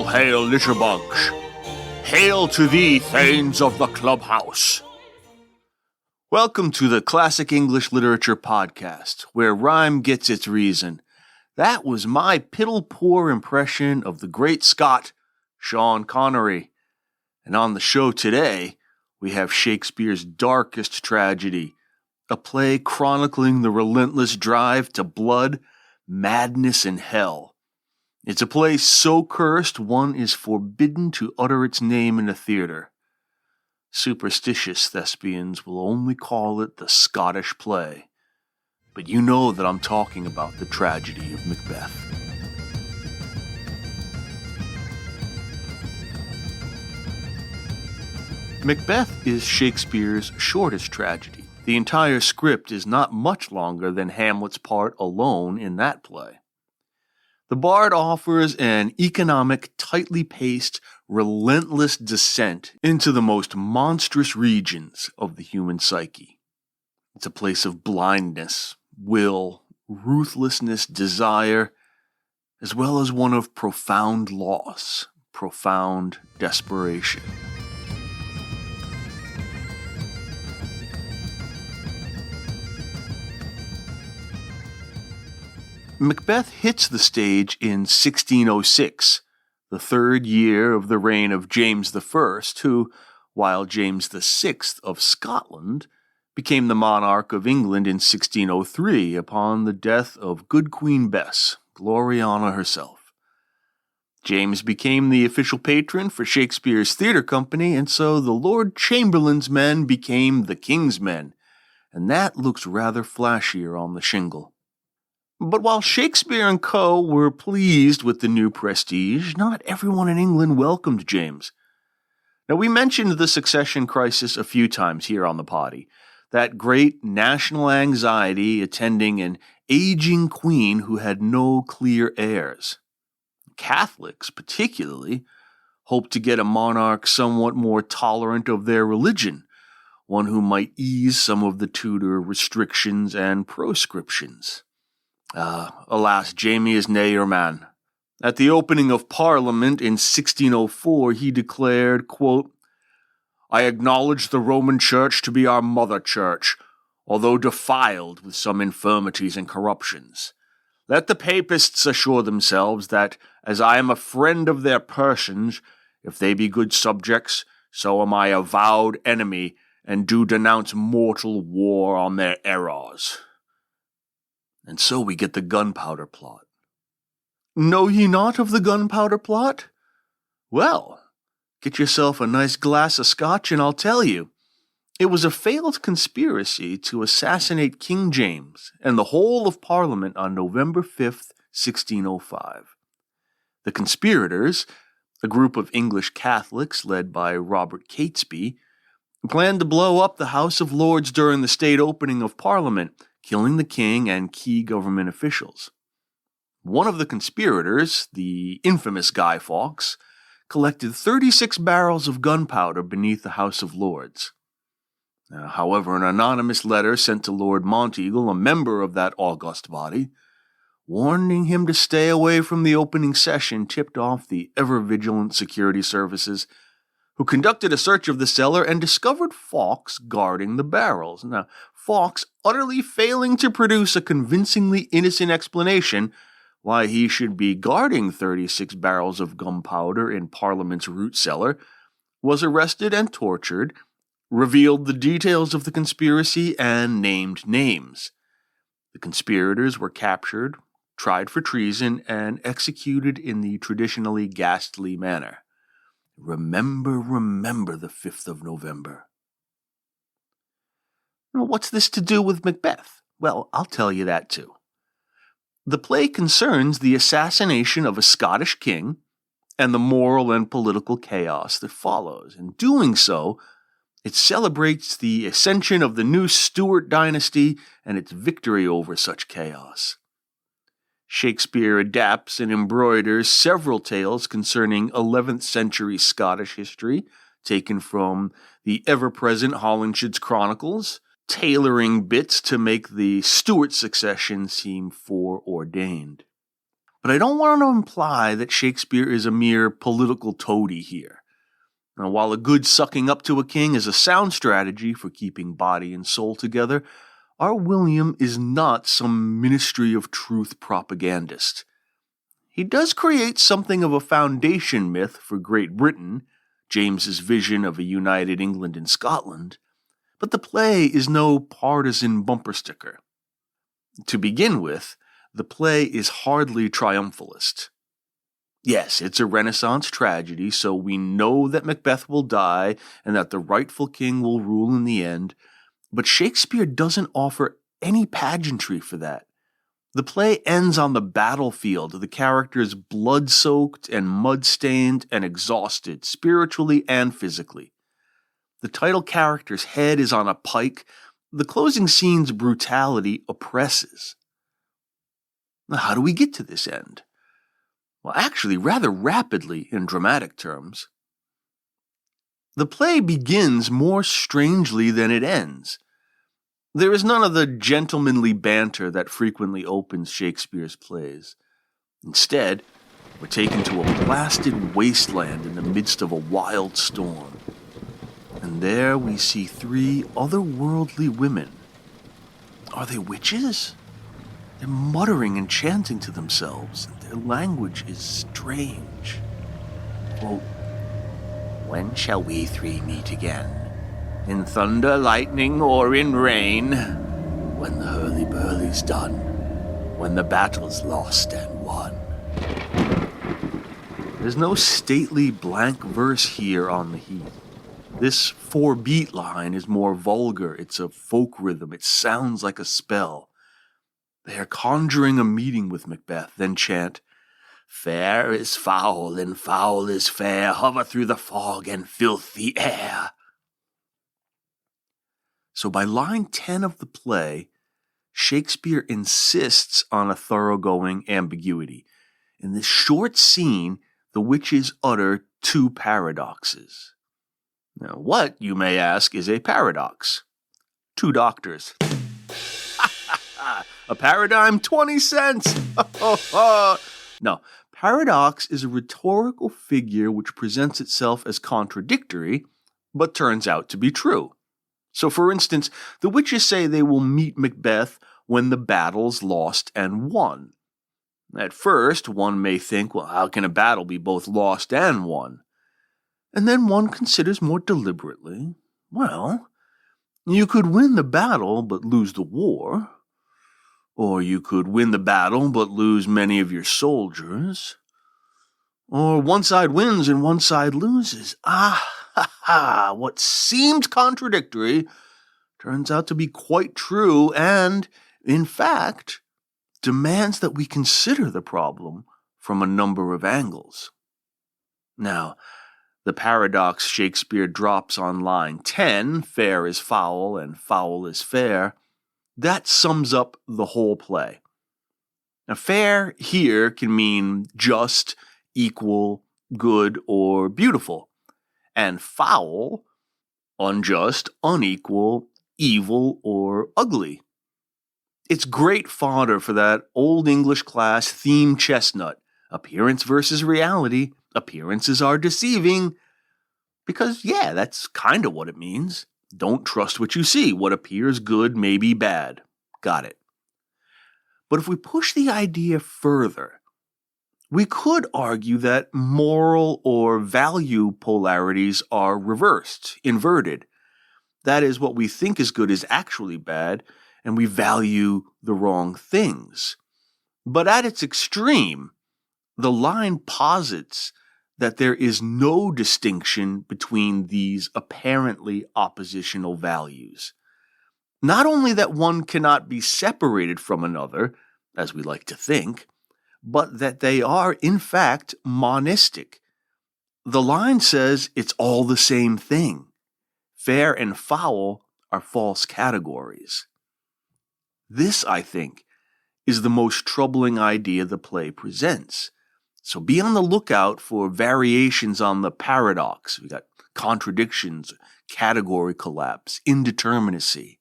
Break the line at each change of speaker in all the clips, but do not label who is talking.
hail, litterbugs! Hail to thee, thanes of the clubhouse! Welcome to the Classic English Literature Podcast, where rhyme gets its reason. That was my piddle-poor impression of the great Scot, Sean Connery. And on the show today, we have Shakespeare's darkest tragedy, a play chronicling the relentless drive to blood, madness, and hell. It's a play so cursed one is forbidden to utter its name in a theater. Superstitious thespians will only call it the Scottish play. But you know that I'm talking about the tragedy of Macbeth. Macbeth is Shakespeare's shortest tragedy. The entire script is not much longer than Hamlet's part alone in that play. The bard offers an economic, tightly paced, relentless descent into the most monstrous regions of the human psyche. It's a place of blindness, will, ruthlessness, desire, as well as one of profound loss, profound desperation. Macbeth hits the stage in 1606, the third year of the reign of James I, who, while James VI of Scotland, became the monarch of England in 1603 upon the death of good Queen Bess, Gloriana herself. James became the official patron for Shakespeare's theater company, and so the Lord Chamberlain's men became the King's men, and that looks rather flashier on the shingle. But while Shakespeare and co. were pleased with the new prestige, not everyone in England welcomed James. Now, we mentioned the succession crisis a few times here on the potty, that great national anxiety attending an aging queen who had no clear heirs. Catholics, particularly, hoped to get a monarch somewhat more tolerant of their religion, one who might ease some of the Tudor restrictions and proscriptions. Alas, Jamie is nae your man. At the opening of Parliament in 1604, he declared, quote, "I acknowledge the Roman Church to be our mother church, although defiled with some infirmities and corruptions. Let the papists assure themselves that, as I am a friend of their persons, if they be good subjects, so am I a vowed enemy, and do denounce mortal war on their errors." And so we get the gunpowder plot. Know ye not of the gunpowder plot? Well, get yourself a nice glass of scotch and I'll tell you. It was a failed conspiracy to assassinate King James and the whole of Parliament on November 5th, 1605. The conspirators, a group of English Catholics led by Robert Catesby, planned to blow up the House of Lords during the state opening of Parliament, killing the king and key government officials. One of the conspirators, the infamous Guy Fawkes, collected 36 barrels of gunpowder beneath the House of Lords. However, an anonymous letter sent to Lord Monteagle, a member of that august body, warning him to stay away from the opening session, tipped off the ever-vigilant security services, who conducted a search of the cellar and discovered Fawkes guarding the barrels. Now, Fawkes utterly failing to produce a convincingly innocent explanation why he should be guarding 36 barrels of gunpowder in Parliament's root cellar, was arrested and tortured, revealed the details of the conspiracy, and named names. The conspirators were captured, tried for treason, and executed in the traditionally ghastly manner. Remember the 5th of November. Well, what's this to do with Macbeth? Well, I'll tell you that too. The play concerns the assassination of a Scottish king and the moral and political chaos that follows. In doing so, it celebrates the ascension of the new Stuart dynasty and its victory over such chaos. Shakespeare adapts and embroiders several tales concerning 11th century Scottish history, taken from the ever-present Holinshed's Chronicles, tailoring bits to make the Stuart succession seem foreordained. But I don't want to imply that Shakespeare is a mere political toady here. Now, while a good sucking up to a king is a sound strategy for keeping body and soul together, our William is not some Ministry of Truth propagandist. He does create something of a foundation myth for Great Britain, James's vision of a united England and Scotland, but the play is no partisan bumper sticker. To begin with, the play is hardly triumphalist. Yes, it's a Renaissance tragedy, so we know that Macbeth will die and that the rightful king will rule in the end, but Shakespeare doesn't offer any pageantry for that. The play ends on the battlefield, the characters blood-soaked and mud-stained and exhausted, spiritually and physically. The title character's head is on a pike. The closing scene's brutality oppresses. Now, how do we get to this end? Well, actually, rather rapidly in dramatic terms. The play begins more strangely than it ends. There is none of the gentlemanly banter that frequently opens Shakespeare's plays. Instead, we're taken to a blasted wasteland in the midst of a wild storm. And there we see three otherworldly women. Are they witches? They're muttering and chanting to themselves, and their language is strange. Quote, "When shall we three meet again? In thunder, lightning, or in rain? When the hurly-burly's done, when the battle's lost and won." There's no stately blank verse here on the heath. This 4-beat line is more vulgar. It's a folk rhythm. It sounds like a spell. They are conjuring a meeting with Macbeth, then chant, "Fair is foul, and foul is fair, hover through the fog and filthy air." So by line 10 of the play, Shakespeare insists on a thoroughgoing ambiguity. In this short scene, the witches utter two paradoxes. Now, what, you may ask, is a paradox? Two doctors. A paradigm, 20 cents. No, paradox is a rhetorical figure which presents itself as contradictory, but turns out to be true. So, for instance, the witches say they will meet Macbeth when the battle's lost and won. At first, one may think, well, how can a battle be both lost and won? And then one considers more deliberately, well, you could win the battle but lose the war. Or you could win the battle but lose many of your soldiers. Or one side wins and one side loses. What seemed contradictory turns out to be quite true and, in fact, demands that we consider the problem from a number of angles. Now, the paradox Shakespeare drops on line 10, fair is foul and foul is fair, that sums up the whole play. Now, fair here can mean just, equal, good, or beautiful. And foul, unjust, unequal, evil, or ugly. It's great fodder for that old English class theme chestnut. Appearance versus reality. Appearances are deceiving. Because, yeah, that's kind of what it means. Don't trust what you see. What appears good may be bad. Got it. But if we push the idea further, we could argue that moral or value polarities are reversed, inverted. That is, what we think is good is actually bad, and we value the wrong things. But at its extreme, the line posits that there is no distinction between these apparently oppositional values. Not only that one cannot be separated from another, as we like to think, but that they are, in fact, monistic. The line says it's all the same thing. Fair and foul are false categories. This, I think, is the most troubling idea the play presents. So be on the lookout for variations on the paradox. We got contradictions, category collapse, indeterminacy.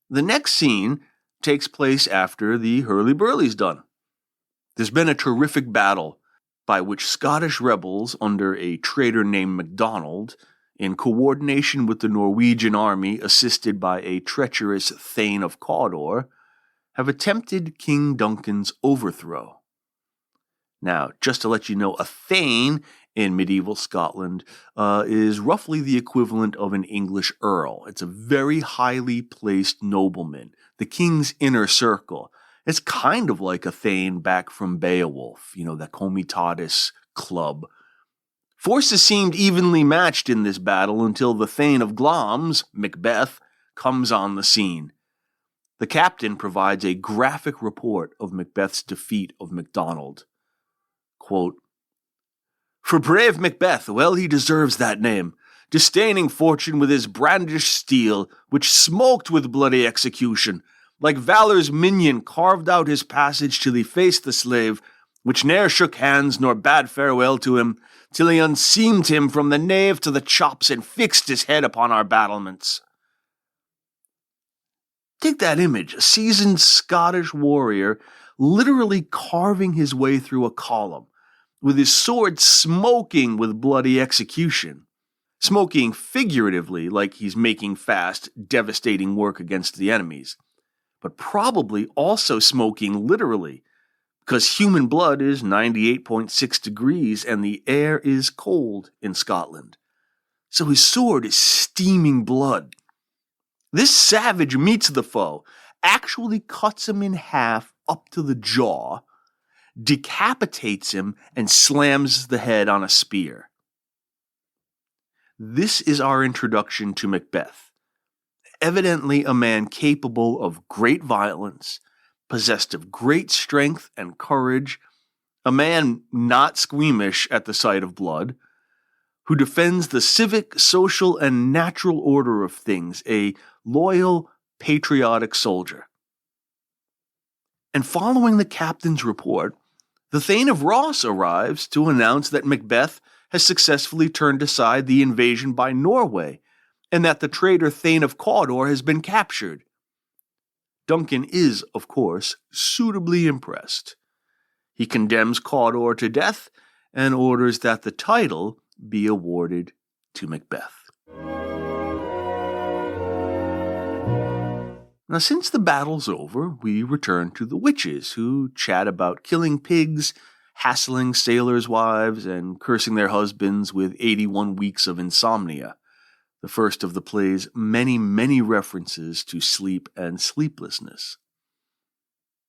The next scene takes place after the hurly-burly's done. There's been a terrific battle by which Scottish rebels under a traitor named MacDonald, in coordination with the Norwegian army assisted by a treacherous Thane of Cawdor, have attempted King Duncan's overthrow. Now, just to let you know, a Thane in medieval Scotland is roughly the equivalent of an English earl. It's a very highly placed nobleman, the king's inner circle. It's kind of like a Thane back from Beowulf, the Comitatus Club. Forces seemed evenly matched in this battle until the Thane of Glamis, Macbeth, comes on the scene. The captain provides a graphic report of Macbeth's defeat of MacDonald. Quote, "For brave Macbeth, well he deserves that name, disdaining fortune with his brandished steel, which smoked with bloody execution, like valor's minion carved out his passage till he faced the slave, which ne'er shook hands nor bade farewell to him, till he unseamed him from the nave to the chops and fixed his head upon our battlements." Take that image, a seasoned Scottish warrior literally carving his way through a column, with his sword smoking with bloody execution. Smoking figuratively, like he's making fast, devastating work against the enemies, but probably also smoking literally, because human blood is 98.6 degrees and the air is cold in Scotland. So his sword is steaming blood. This savage meets the foe, actually cuts him in half up to the jaw, decapitates him, and slams the head on a spear. This is our introduction to Macbeth. Evidently a man capable of great violence, possessed of great strength and courage, a man not squeamish at the sight of blood, who defends the civic, social, and natural order of things, a loyal, patriotic soldier. And following the captain's report, the Thane of Ross arrives to announce that Macbeth has successfully turned aside the invasion by Norway, and that the traitor Thane of Cawdor has been captured. Duncan is, of course, suitably impressed. He condemns Cawdor to death and orders that the title be awarded to Macbeth. Now, since the battle's over, we return to the witches, who chat about killing pigs, hassling sailors' wives, and cursing their husbands with 81 weeks of insomnia, the first of the play's many, many references to sleep and sleeplessness.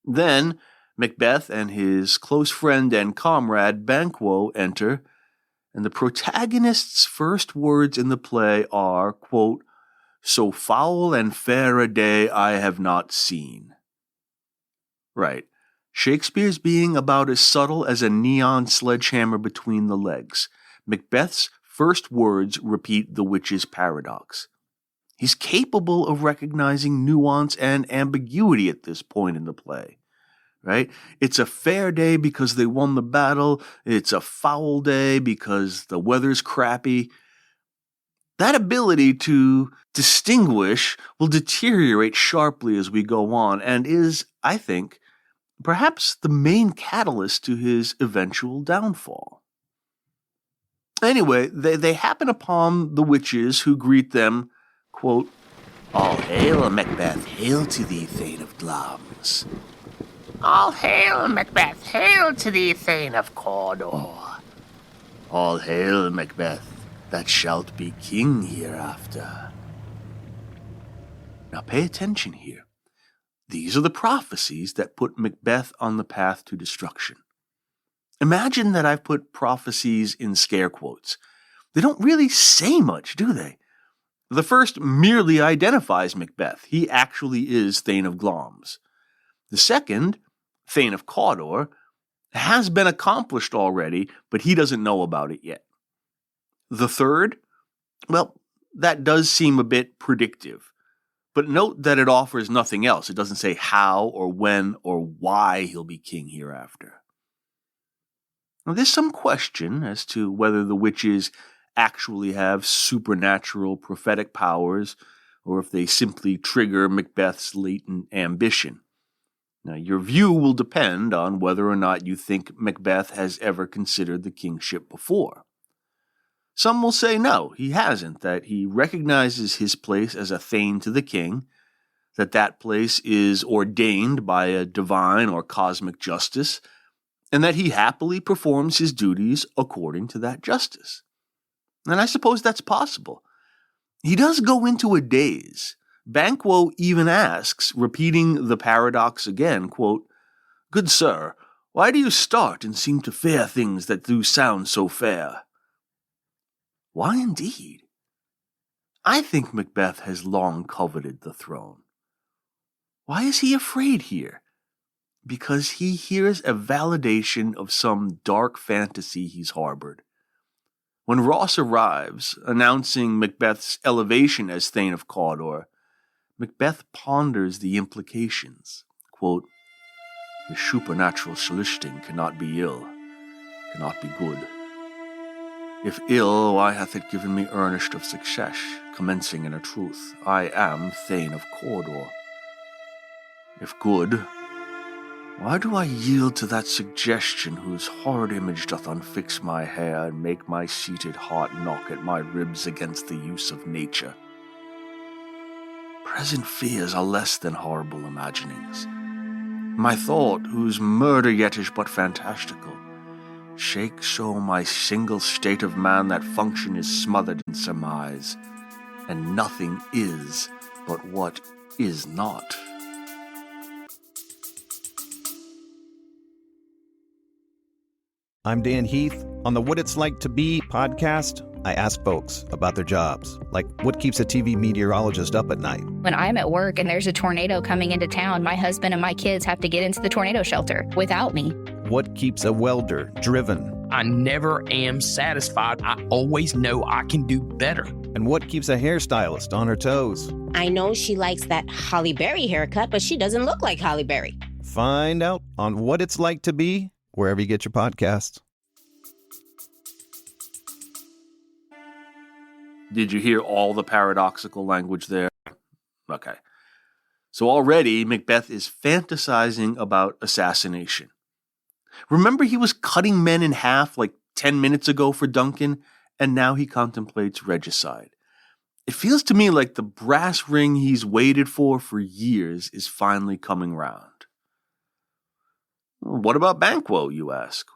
Then, Macbeth and his close friend and comrade Banquo enter, and the protagonist's first words in the play are, quote, "So foul and fair a day I have not seen." Right. Shakespeare's being about as subtle as a neon sledgehammer between the legs. Macbeth's first words repeat the witch's paradox. He's capable of recognizing nuance and ambiguity at this point in the play. Right? It's a fair day because they won the battle. It's a foul day because the weather's crappy. That ability to distinguish will deteriorate sharply as we go on and is, I think, perhaps the main catalyst to his eventual downfall. Anyway, they happen upon the witches, who greet them, quote, "All hail, Macbeth, hail to thee, Thane of Glamis."
"All hail, Macbeth, hail to thee, Thane of Cawdor."
"All hail, Macbeth, that shalt be king hereafter." Now pay attention here. These are the prophecies that put Macbeth on the path to destruction. Imagine that I've put prophecies in scare quotes. They don't really say much, do they? The first merely identifies Macbeth. He actually is Thane of Glamis. The second, Thane of Cawdor, has been accomplished already, but he doesn't know about it yet. The third, well, that does seem a bit predictive. But note that it offers nothing else. It doesn't say how or when or why he'll be king hereafter. Now, there's some question as to whether the witches actually have supernatural prophetic powers or if they simply trigger Macbeth's latent ambition. Now, your view will depend on whether or not you think Macbeth has ever considered the kingship before. Some will say no, he hasn't, that he recognizes his place as a thane to the king, that place is ordained by a divine or cosmic justice, and that he happily performs his duties according to that justice. And I suppose that's possible. He does go into a daze. Banquo even asks, repeating the paradox again, quote, "Good sir, why do you start and seem to fear things that do sound so fair?" Why indeed? I think Macbeth has long coveted the throne. Why is he afraid here? Because he hears a validation of some dark fantasy he's harbored. When Ross arrives, announcing Macbeth's elevation as Thane of Cawdor, Macbeth ponders the implications. Quote, "The supernatural soliciting cannot be ill, cannot be good. If ill, why hath it given me earnest of success, commencing in a truth, I am Thane of Cawdor? If good, why do I yield to that suggestion whose horrid image doth unfix my hair and make my seated heart knock at my ribs against the use of nature? Present fears are less than horrible imaginings. My thought, whose murder yet is but fantastical, shakes so my single state of man that function is smothered in surmise, and nothing is but what is not."
I'm Dan Heath. On the What It's Like to Be podcast, I ask folks about their jobs, like what keeps a TV meteorologist up at night.
When I'm at work and there's a tornado coming into town, my husband and my kids have to get into the tornado shelter without me.
What keeps a welder driven?
I never am satisfied. I always know I can do better.
And what keeps a hairstylist on her toes?
I know she likes that Holly Berry haircut, but she doesn't look like Holly Berry.
Find out on What It's Like to Be, wherever you get your podcasts.
Did you hear all the paradoxical language there? Okay. So already Macbeth is fantasizing about assassination. Remember, he was cutting men in half like 10 minutes ago for Duncan, and now he contemplates regicide. It feels to me like the brass ring he's waited for years is finally coming round. What about Banquo, you ask?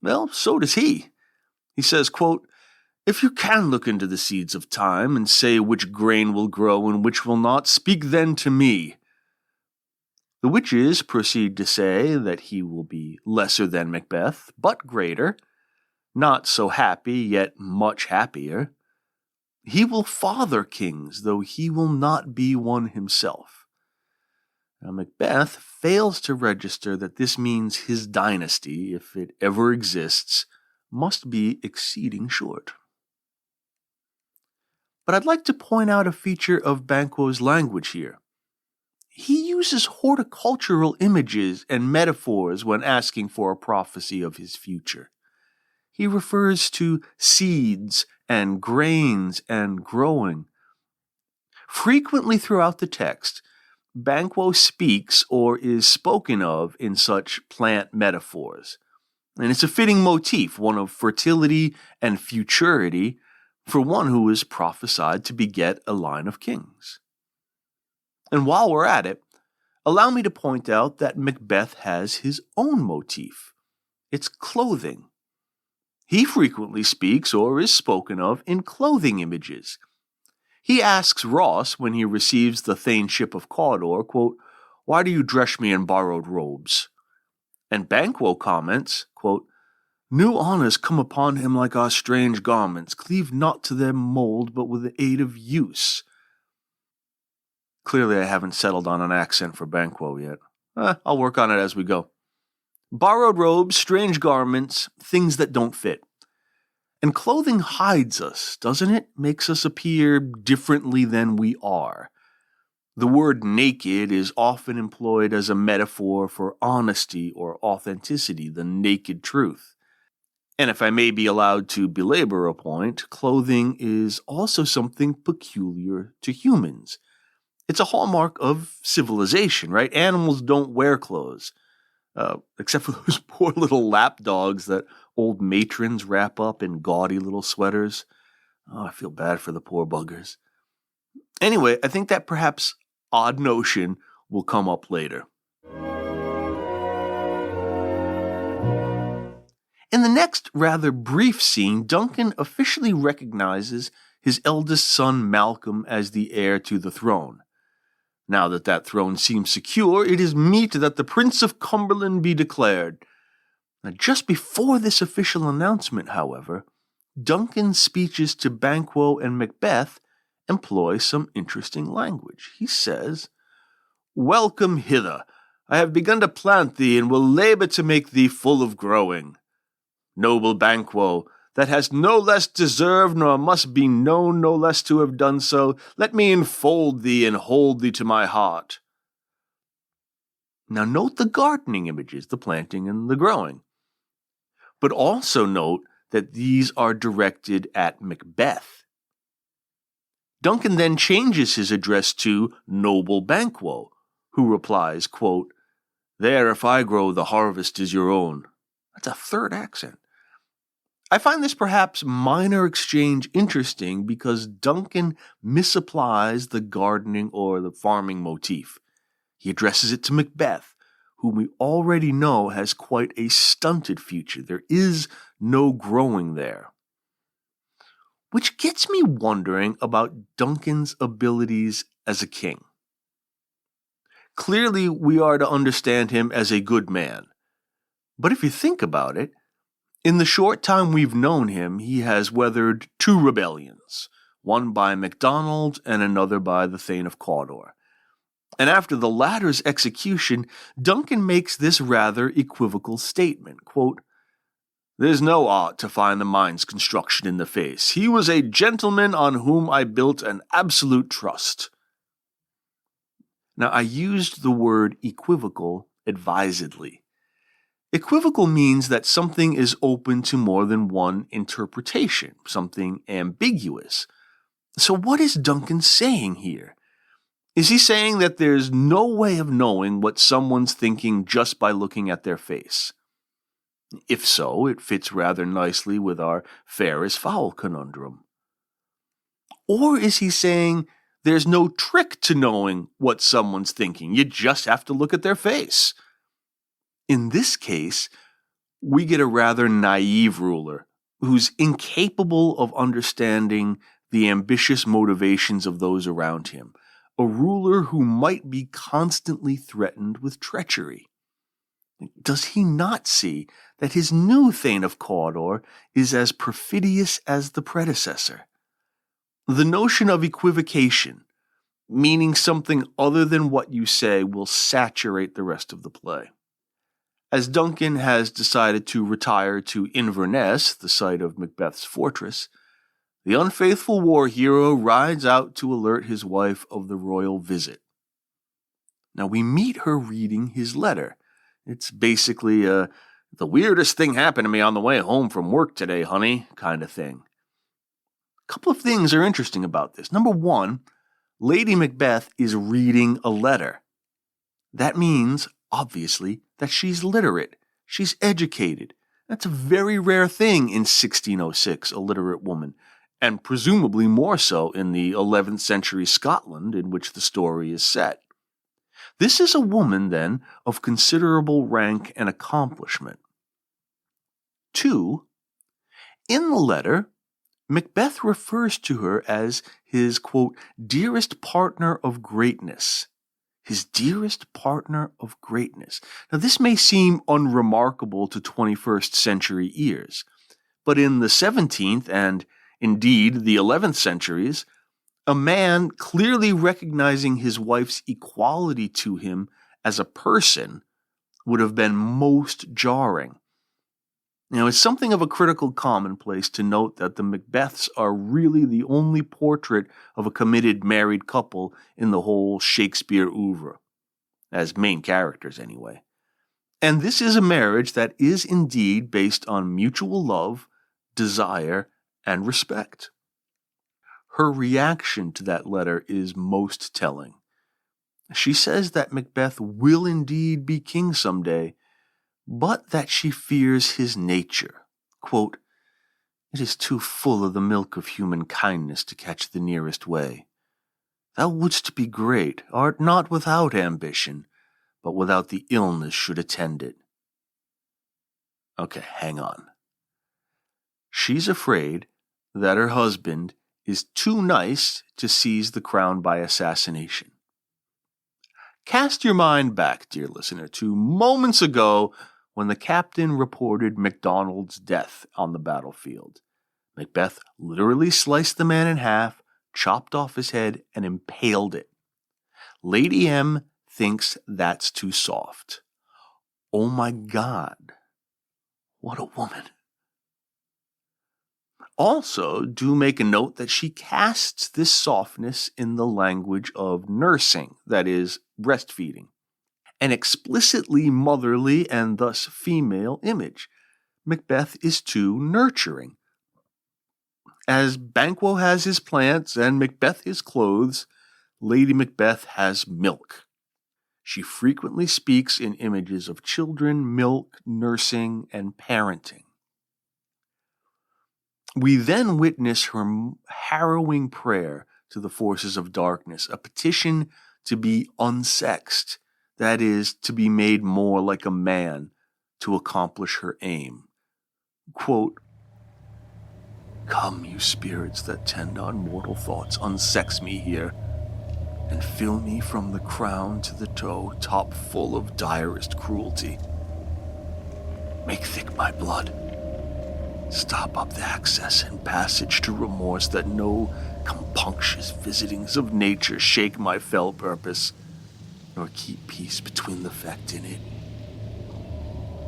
Well, so does he. He says, quote, "If you can look into the seeds of time and say which grain will grow and which will not, speak then to me." The witches proceed to say that he will be lesser than Macbeth, but greater, not so happy, yet much happier. He will father kings, though he will not be one himself. Now, Macbeth fails to register that this means his dynasty, if it ever exists, must be exceeding short. But I'd like to point out a feature of Banquo's language here. He uses horticultural images and metaphors when asking for a prophecy of his future. He refers to seeds and grains and growing. Frequently throughout the text, Banquo speaks or is spoken of in such plant metaphors. And it's a fitting motif, one of fertility and futurity, for one who is prophesied to beget a line of kings. And while we're at it, allow me to point out that Macbeth has his own motif. It's clothing. He frequently speaks or is spoken of in clothing images. He asks Ross when he receives the thaneship of Cawdor, quote, "Why do you dress me in borrowed robes?" And Banquo comments, quote, "New honours come upon him like our strange garments, cleave not to their mould, but with the aid of use." Clearly I haven't settled on an accent for Banquo yet. I'll work on it as we go. Borrowed robes, strange garments, things that don't fit. And clothing hides us, doesn't it? Makes us appear differently than we are. The word naked is often employed as a metaphor for honesty or authenticity, the naked truth. And if I may be allowed to belabor a point, clothing is also something peculiar to humans. It's a hallmark of civilization, right? Animals don't wear clothes, except for those poor little lap dogs that old matrons wrap up in gaudy little sweaters. Oh, I feel bad for the poor buggers. Anyway, I think that perhaps odd notion will come up later. In the next rather brief scene, Duncan officially recognizes his eldest son Malcolm as the heir to the throne. Now that that throne seems secure, it is meet that the Prince of Cumberland be declared. Now, just before this official announcement, however, Duncan's speeches to Banquo and Macbeth employ some interesting language. He says, "Welcome hither. I have begun to plant thee, and will labor to make thee full of growing. Noble Banquo, that hast no less deserved nor must be known no less to have done so, let me enfold thee and hold thee to my heart." Now note the gardening images, the planting and the growing. But also note that these are directed at Macbeth. Duncan then changes his address to Noble Banquo, who replies, quote, "There, if I grow, the harvest is your own." That's a third accent. I find this perhaps minor exchange interesting because Duncan misapplies the gardening or the farming motif. He addresses it to Macbeth, whom we already know has quite a stunted future. There is no growing there. Which gets me wondering about Duncan's abilities as a king. Clearly, we are to understand him as a good man. But if you think about it, in the short time we've known him, he has weathered 2 rebellions, one by MacDonald and another by the Thane of Cawdor. And after the latter's execution, Duncan makes this rather equivocal statement, quote, "There's no art to find the mind's construction in the face. He was a gentleman on whom I built an absolute trust." Now, I used the word equivocal advisedly. Equivocal means that something is open to more than one interpretation, something ambiguous. So what is Duncan saying here? Is he saying that there's no way of knowing what someone's thinking just by looking at their face? If so, it fits rather nicely with our fair is foul conundrum. Or is he saying there's no trick to knowing what someone's thinking? You just have to look at their face. In this case, we get a rather naive ruler who's incapable of understanding the ambitious motivations of those around him, a ruler who might be constantly threatened with treachery. Does he not see that his new Thane of Cawdor is as perfidious as the predecessor? The notion of equivocation, meaning something other than what you say, will saturate the rest of the play. As Duncan has decided to retire to Inverness, the site of Macbeth's fortress, the unfaithful war hero rides out to alert his wife of the royal visit. Now we meet her reading his letter. It's basically the weirdest thing happened to me on the way home from work today, honey, kind of thing. A couple of things are interesting about this. Number one, Lady Macbeth is reading a letter. That means, obviously, that she's literate. She's educated. That's a very rare thing in 1606, a literate woman, and presumably more so in the 11th century Scotland in which the story is set. This is a woman, then, of considerable rank and accomplishment. 2, in the letter, Macbeth refers to her as his, quote, dearest partner of greatness. His dearest partner of greatness. Now, this may seem unremarkable to 21st century ears, but in the 17th and, indeed, the 11th centuries, a man clearly recognizing his wife's equality to him as a person would have been most jarring. Now, it's something of a critical commonplace to note that the Macbeths are really the only portrait of a committed married couple in the whole Shakespeare oeuvre, as main characters anyway. And this is a marriage that is indeed based on mutual love, desire, and respect. Her reaction to that letter is most telling. She says that Macbeth will indeed be king someday, but that she fears his nature. Quote, "It is too full of the milk of human kindness to catch the nearest way. Thou wouldst be great, art not without ambition, but without the illness should attend it." Okay, hang on. She's afraid that her husband is too nice to seize the crown by assassination. Cast your mind back, dear listener, to moments ago when the captain reported MacDonald's death on the battlefield. Macbeth literally sliced the man in half, chopped off his head, and impaled it. Lady M thinks that's too soft. Oh my God, what a woman. Also, do make a note that she casts this softness in the language of nursing, that is, breastfeeding, an explicitly motherly and thus female image. Macbeth is too nurturing. As Banquo has his plants and Macbeth his clothes, Lady Macbeth has milk. She frequently speaks in images of children, milk, nursing, and parenting. We then witness her harrowing prayer to the forces of darkness, a petition to be unsexed, that is, to be made more like a man to accomplish her aim. Quote, "Come, you spirits that tend on mortal thoughts, unsex me here, and fill me from the crown to the toe, top full of direst cruelty. Make thick my blood. Stop up the access and passage to remorse, that no compunctious visitings of nature shake my fell purpose, nor keep peace between the fect in it.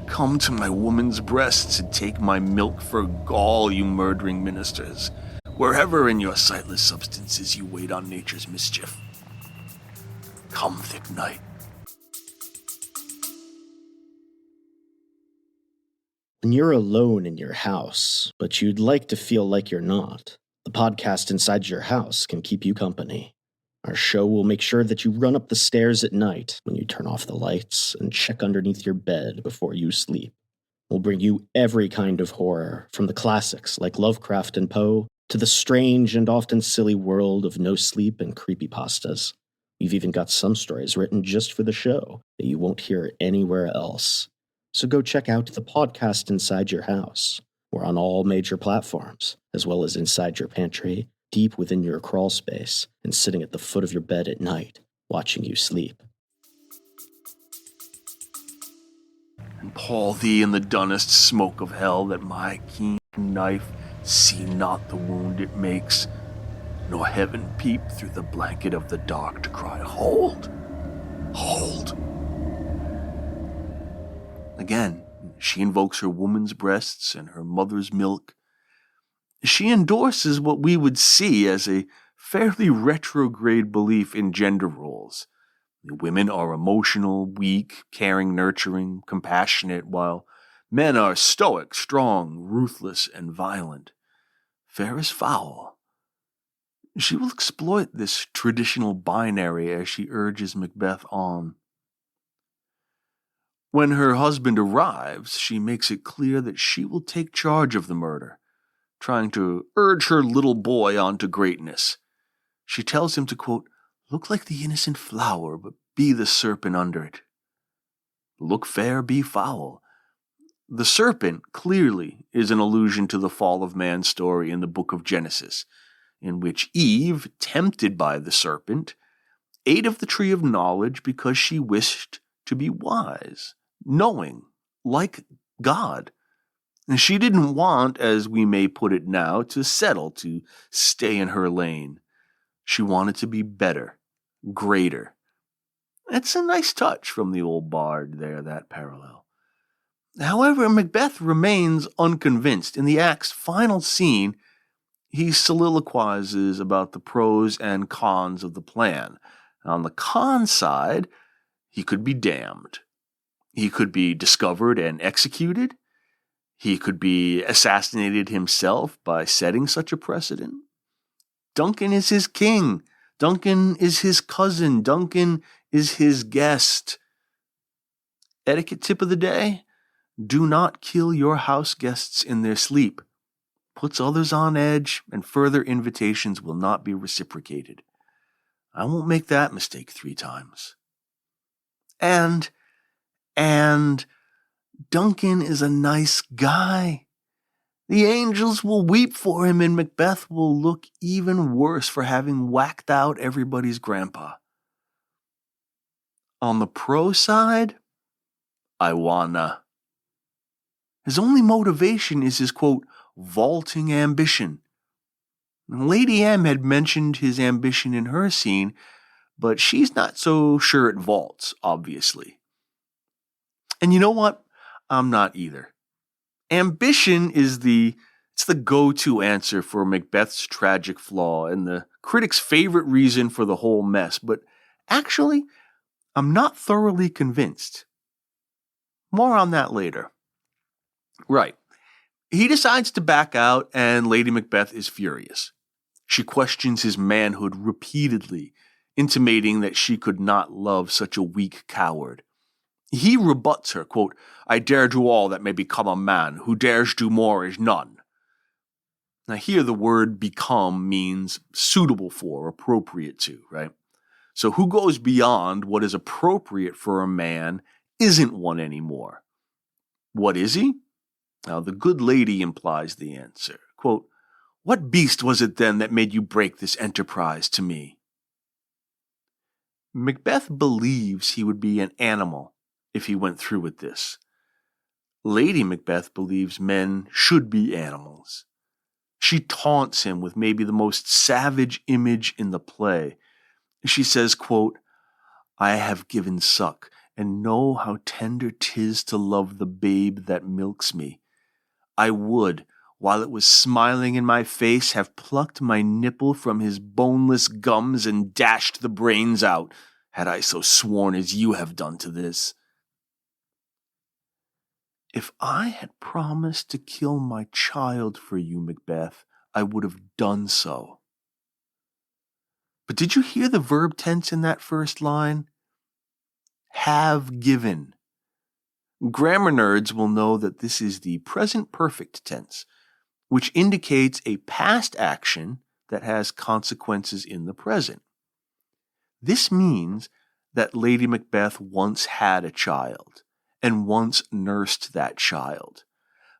Come to my woman's breasts and take my milk for gall, you murdering ministers, wherever in your sightless substances you wait on nature's mischief. Come, thick night."
When you're alone in your house, but you'd like to feel like you're not, the podcast Inside Your House can keep you company. Our show will make sure that you run up the stairs at night when you turn off the lights and check underneath your bed before you sleep. We'll bring you every kind of horror, from the classics like Lovecraft and Poe to the strange and often silly world of no sleep and creepypastas. We've even got some stories written just for the show that you won't hear anywhere else. So go check out the podcast Inside Your House. We're on all major platforms, as well as inside your pantry, deep within your crawl space, and sitting at the foot of your bed at night, watching you sleep.
And pall thee in the dunnest smoke of hell, that my keen knife see not the wound it makes, nor heaven peep through the blanket of the dark to cry, "Hold! Hold!" Again, she invokes her woman's breasts and her mother's milk. She endorses what we would see as a fairly retrograde belief in gender roles. Women are emotional, weak, caring, nurturing, compassionate, while men are stoic, strong, ruthless, and violent. Fair is foul. She will exploit this traditional binary as she urges Macbeth on. When her husband arrives, she makes it clear that she will take charge of the murder, trying to urge her little boy on to greatness. She tells him to, quote, "Look like the innocent flower, but be the serpent under it. Look fair, be foul." The serpent clearly is an allusion to the fall of man's story in the book of Genesis, in which Eve, tempted by the serpent, ate of the tree of knowledge because she wished to be wise, knowing, like God. And she didn't want, as we may put it now, to settle, to stay in her lane. She wanted to be better, greater. It's a nice touch from the old bard there, that parallel. However, Macbeth remains unconvinced. In the act's final scene, he soliloquizes about the pros and cons of the plan. On the con side, he could be damned. He could be discovered and executed. He could be assassinated himself by setting such a precedent. Duncan is his king. Duncan is his cousin. Duncan is his guest. Etiquette tip of the day: do not kill your house guests in their sleep. Puts others on edge, and further invitations will not be reciprocated. I won't make that mistake 3 times. And Duncan is a nice guy. The angels will weep for him, and Macbeth will look even worse for having whacked out everybody's grandpa. On the pro side, I wanna. His only motivation is his, quote, vaulting ambition. Lady M had mentioned his ambition in her scene, but she's not so sure it vaults, obviously. And you know what? I'm not either. Ambition is the go-to answer for Macbeth's tragic flaw and the critic's favorite reason for the whole mess, but actually, I'm not thoroughly convinced. More on that later. Right. He decides to back out, and Lady Macbeth is furious. She questions his manhood repeatedly, intimating that she could not love such a weak coward. He rebuts her, quote, I dare do all that may become a man. Who dares do more is none. Now here the word become means suitable for, appropriate to, right? So who goes beyond what is appropriate for a man isn't one anymore. What is he? Now the good lady implies the answer. Quote, what beast was it then that made you break this enterprise to me? Macbeth believes he would be an animal if he went through with this. Lady Macbeth believes men should be animals. She taunts him with maybe the most savage image in the play. She says, quote, I have given suck, and know how tender 'tis to love the babe that milks me. I would, while it was smiling in my face, have plucked my nipple from his boneless gums and dashed the brains out, had I so sworn as you have done to this. If I had promised to kill my child for you, Macbeth, I would have done so. But did you hear the verb tense in that first line? Have given. Grammar nerds will know that this is the present perfect tense, which indicates a past action that has consequences in the present. This means that Lady Macbeth once had a child and once nursed that child,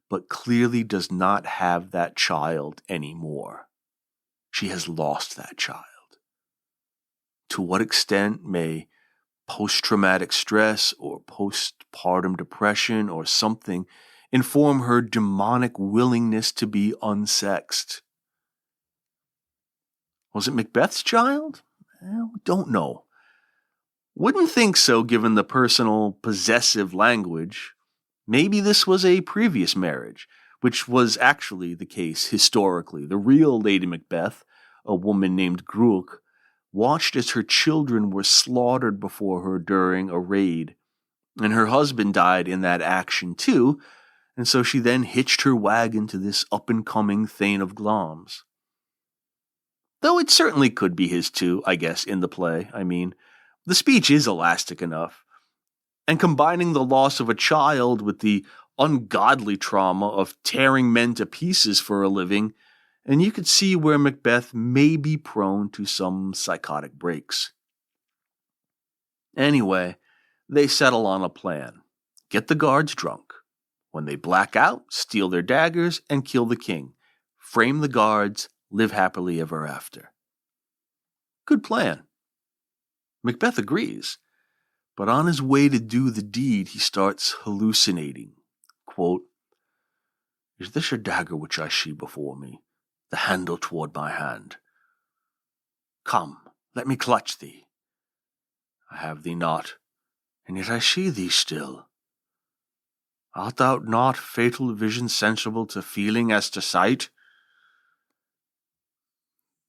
but clearly does not have that child anymore. She has lost that child. To what extent may post-traumatic stress or postpartum depression or something inform her demonic willingness to be unsexed? Was it Macbeth's child? Well, don't know. Wouldn't think so given the personal, possessive language. Maybe this was a previous marriage, which was actually the case historically. The real Lady Macbeth, a woman named Gruach, watched as her children were slaughtered before her during a raid, and her husband died in that action too, and so she then hitched her wagon to this up-and-coming Thane of Glamis. Though it certainly could be his too, I guess, in the play. I mean, the speech is elastic enough. And combining the loss of a child with the ungodly trauma of tearing men to pieces for a living, and you could see where Macbeth may be prone to some psychotic breaks. Anyway, they settle on a plan. Get the guards drunk. When they black out, steal their daggers and kill the king. Frame the guards, live happily ever after. Good plan. Macbeth agrees, but on his way to do the deed, he starts hallucinating. Quote, is this a dagger which I see before me, the handle toward my hand? Come, let me clutch thee. I have thee not, and yet I see thee still. Art thou not fatal vision sensible to feeling as to sight?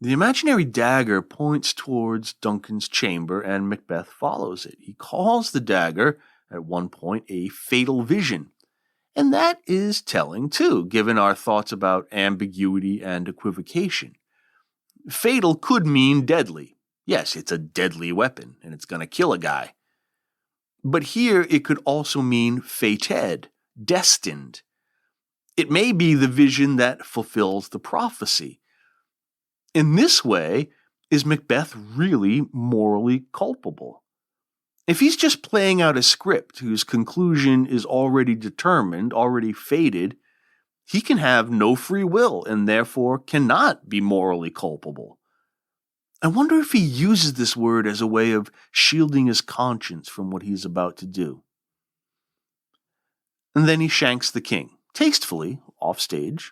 The imaginary dagger points towards Duncan's chamber, and Macbeth follows it. He calls the dagger, at one point, a fatal vision. And that is telling, too, given our thoughts about ambiguity and equivocation. Fatal could mean deadly. Yes, it's a deadly weapon, and it's going to kill a guy. But here it could also mean fated, destined. It may be the vision that fulfills the prophecy. In this way, is Macbeth really morally culpable? If he's just playing out a script whose conclusion is already determined, already fated, he can have no free will and therefore cannot be morally culpable. I wonder if he uses this word as a way of shielding his conscience from what he's about to do. And then he shanks the king, tastefully, off stage.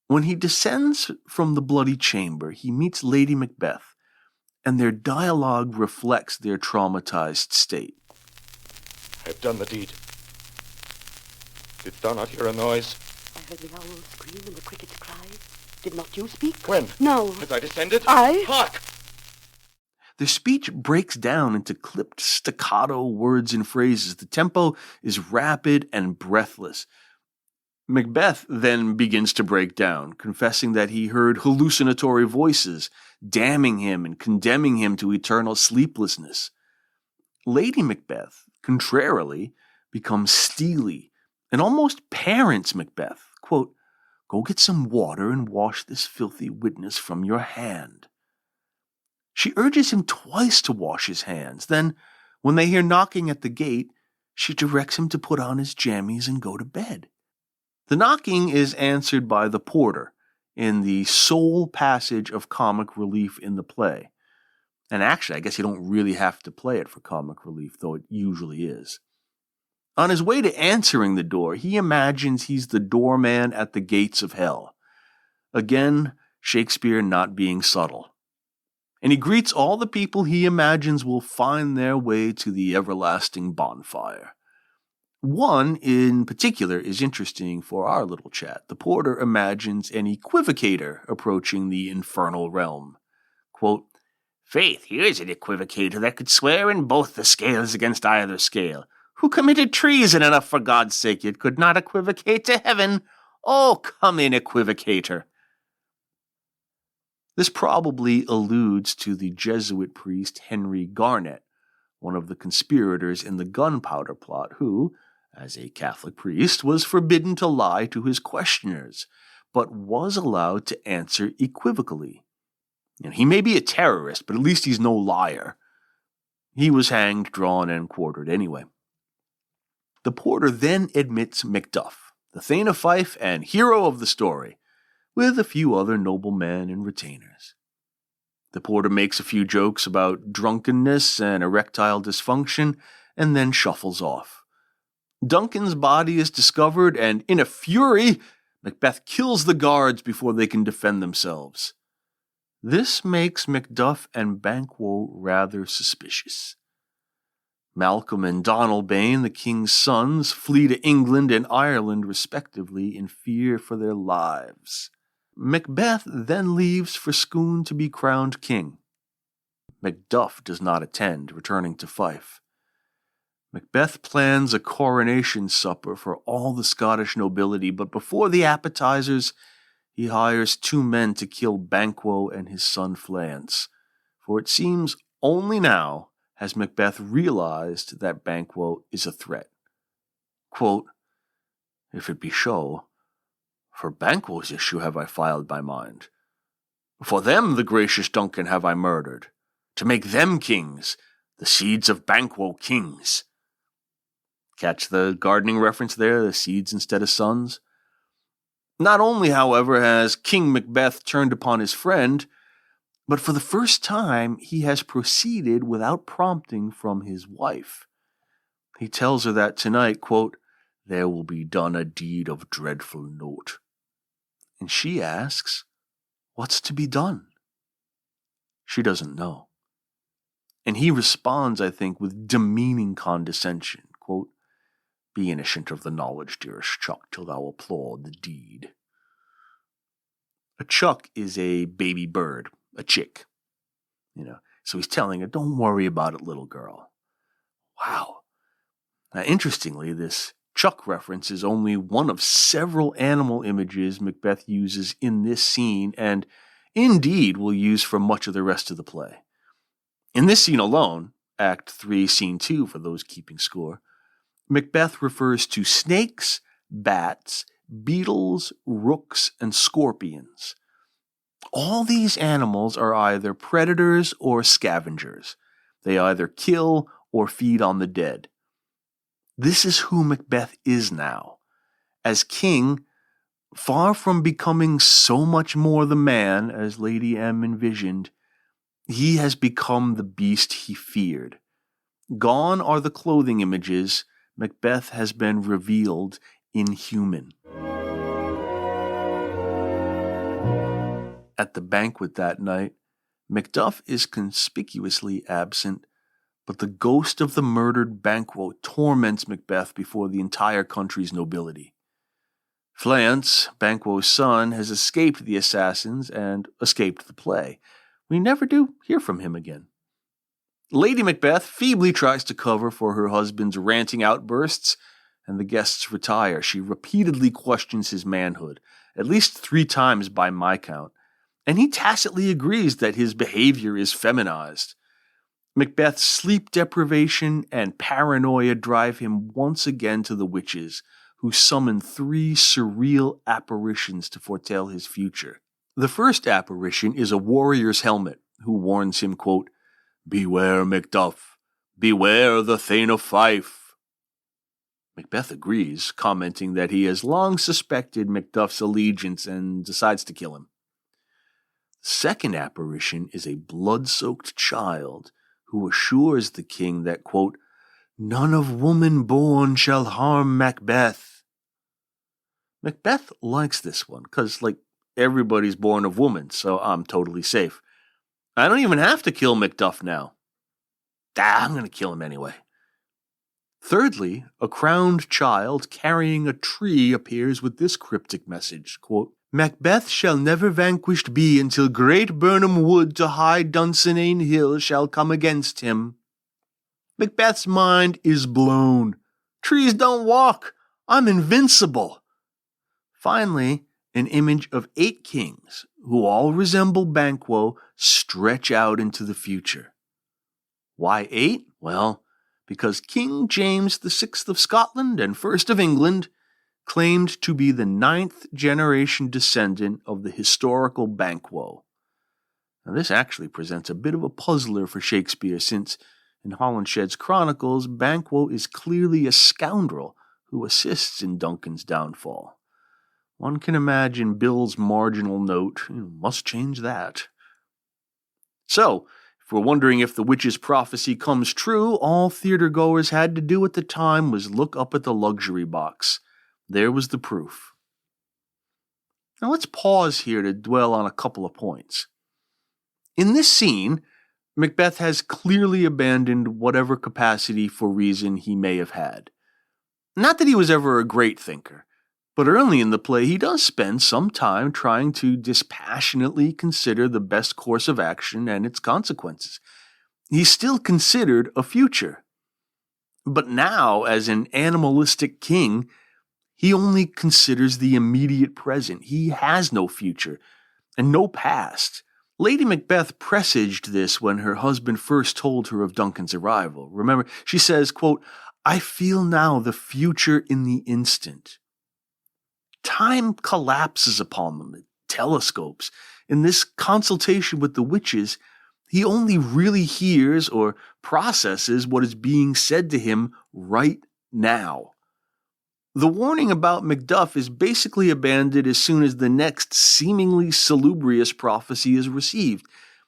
When he descends from the bloody chamber, he meets Lady Macbeth, and their dialogue reflects their traumatized state.
I have done the deed. Did thou not hear a noise?
I heard the owl scream and the crickets cry. Did not you speak?
When?
No.
As I descended?
I?
Hark!
Their speech breaks down into clipped staccato words and phrases. The tempo is rapid and breathless. Macbeth then begins to break down, confessing that he heard hallucinatory voices, damning him and condemning him to eternal sleeplessness. Lady Macbeth, contrarily, becomes steely and almost parents Macbeth. Quote, "Go get some water and wash this filthy witness from your hand." She urges him twice to wash his hands. Then, when they hear knocking at the gate, she directs him to put on his jammies and go to bed. The knocking is answered by the porter in the sole passage of comic relief in the play. And actually, I guess you don't really have to play it for comic relief, though it usually is. On his way to answering the door, he imagines he's the doorman at the gates of hell. Again, Shakespeare not being subtle. And he greets all the people he imagines will find their way to the everlasting bonfire. One in particular is interesting for our little chat. The porter imagines an equivocator approaching the infernal realm. Quote,
Faith, here's an equivocator that could swear in both the scales against either scale. Who committed treason enough for God's sake yet could not equivocate to heaven? Oh, come in, equivocator.
This probably alludes to the Jesuit priest Henry Garnet, one of the conspirators in the gunpowder plot, who, as a Catholic priest, was forbidden to lie to his questioners, but was allowed to answer equivocally. And he may be a terrorist, but at least he's no liar. He was hanged, drawn, and quartered anyway. The porter then admits Macduff, the Thane of Fife and hero of the story, with a few other noblemen and retainers. The porter makes a few jokes about drunkenness and erectile dysfunction, and then shuffles off. Duncan's body is discovered, and in a fury, Macbeth kills the guards before they can defend themselves. This makes Macduff and Banquo rather suspicious. Malcolm and Donalbain, the king's sons, flee to England and Ireland respectively in fear for their lives. Macbeth then leaves for Scone to be crowned king. Macduff does not attend, returning to Fife. Macbeth plans a coronation supper for all the Scottish nobility, but before the appetizers, he hires 2 men to kill Banquo and his son Fleance, for it seems only now has Macbeth realized that Banquo is a threat. Quote, "If it be so, for Banquo's issue have I filed my mind. For them the gracious Duncan have I murdered, to make them kings, the seeds of Banquo kings." Catch the gardening reference there, the seeds instead of sons? Not only, however, has King Macbeth turned upon his friend, but for the first time he has proceeded without prompting from his wife. He tells her that tonight, quote, "there will be done a deed of dreadful note." And she asks, "What's to be done?" She doesn't know. And he responds, I think, with demeaning condescension, quote, "Be innocent of the knowledge, dearest Chuck, till thou applaud the deed." A chuck is a baby bird, a chick. So he's telling her, "Don't worry about it, little girl." Wow. Now, interestingly, this chuck reference is only one of several animal images Macbeth uses in this scene, and indeed we'll use for much of the rest of the play. In this scene alone, Act 3, Scene 2 for those keeping score, Macbeth refers to snakes, bats, beetles, rooks, and scorpions. All these animals are either predators or scavengers. They either kill or feed on the dead. This is who Macbeth is now. As king, far from becoming so much more the man as Lady M envisioned, he has become the beast he feared. Gone are the clothing images. Macbeth has been revealed inhuman. At the banquet that night, Macduff is conspicuously absent, but the ghost of the murdered Banquo torments Macbeth before the entire country's nobility. Fleance, Banquo's son, has escaped the assassins and escaped the play. We never do hear from him again. Lady Macbeth feebly tries to cover for her husband's ranting outbursts, and the guests retire. She repeatedly questions his manhood, at least 3 times by my count, and he tacitly agrees that his behavior is feminized. Macbeth's sleep deprivation and paranoia drive him once again to the witches, who summon 3 surreal apparitions to foretell his future. The first apparition is a warrior's helmet, who warns him, quote, "Beware, Macduff. Beware the Thane of Fife." Macbeth agrees, commenting that he has long suspected Macduff's allegiance and decides to kill him. The second apparition is a blood-soaked child who assures the king that, quote, "None of woman born shall harm Macbeth." Macbeth likes this one, because, everybody's born of woman, so I'm totally safe. I don't even have to kill Macduff now. I'm going to kill him anyway. Thirdly, a crowned child carrying a tree appears with this cryptic message, quote, "Macbeth shall never vanquished be until great Burnham Wood to high Dunsinane Hill shall come against him." Macbeth's mind is blown. Trees don't walk. I'm invincible. Finally, an image of 8 kings, who all resemble Banquo, stretch out into the future. Why 8? Well, because King James VI of Scotland and 1st of England claimed to be the 9th generation descendant of the historical Banquo. Now, this actually presents a bit of a puzzler for Shakespeare, since in Holinshed's Chronicles, Banquo is clearly a scoundrel who assists in Duncan's downfall. One can imagine Bill's marginal note, must change that. So, if we're wondering if the witch's prophecy comes true, all theater-goers had to do at the time was look up at the luxury box. There was the proof. Now let's pause here to dwell on a couple of points. In this scene, Macbeth has clearly abandoned whatever capacity for reason he may have had. Not that he was ever a great thinker, but early in the play he does spend some time trying to dispassionately consider the best course of action and its consequences. He's still considered a future. But now, as an animalistic king, he only considers the immediate present. He has no future and no past. Lady Macbeth presaged this when her husband first told her of Duncan's arrival. Remember, she says, quote, "I feel now the future in the instant." Time collapses upon them. It telescopes. In this consultation with the witches, he only really hears or processes what is being said to him right now. The warning about Macduff is basically abandoned as soon as the next seemingly salubrious prophecy is received.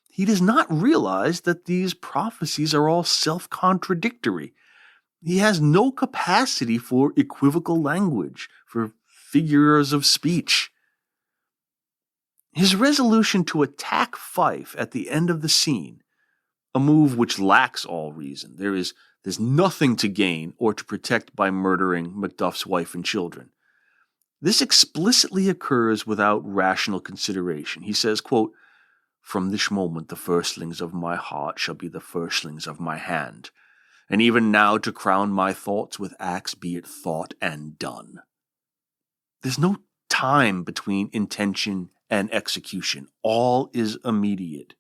He does not realize that these prophecies are all self-contradictory. He has no capacity for equivocal language, for figures of speech. His resolution to attack Fife at the end of the scene, a move which lacks all reason. There's nothing to gain or to protect by murdering Macduff's wife and children. This explicitly occurs without rational consideration. He says, quote, "From this moment the firstlings of my heart shall be the firstlings of my hand, and even now to crown my thoughts with acts be it thought and done." There's no time between intention and execution. All is immediate.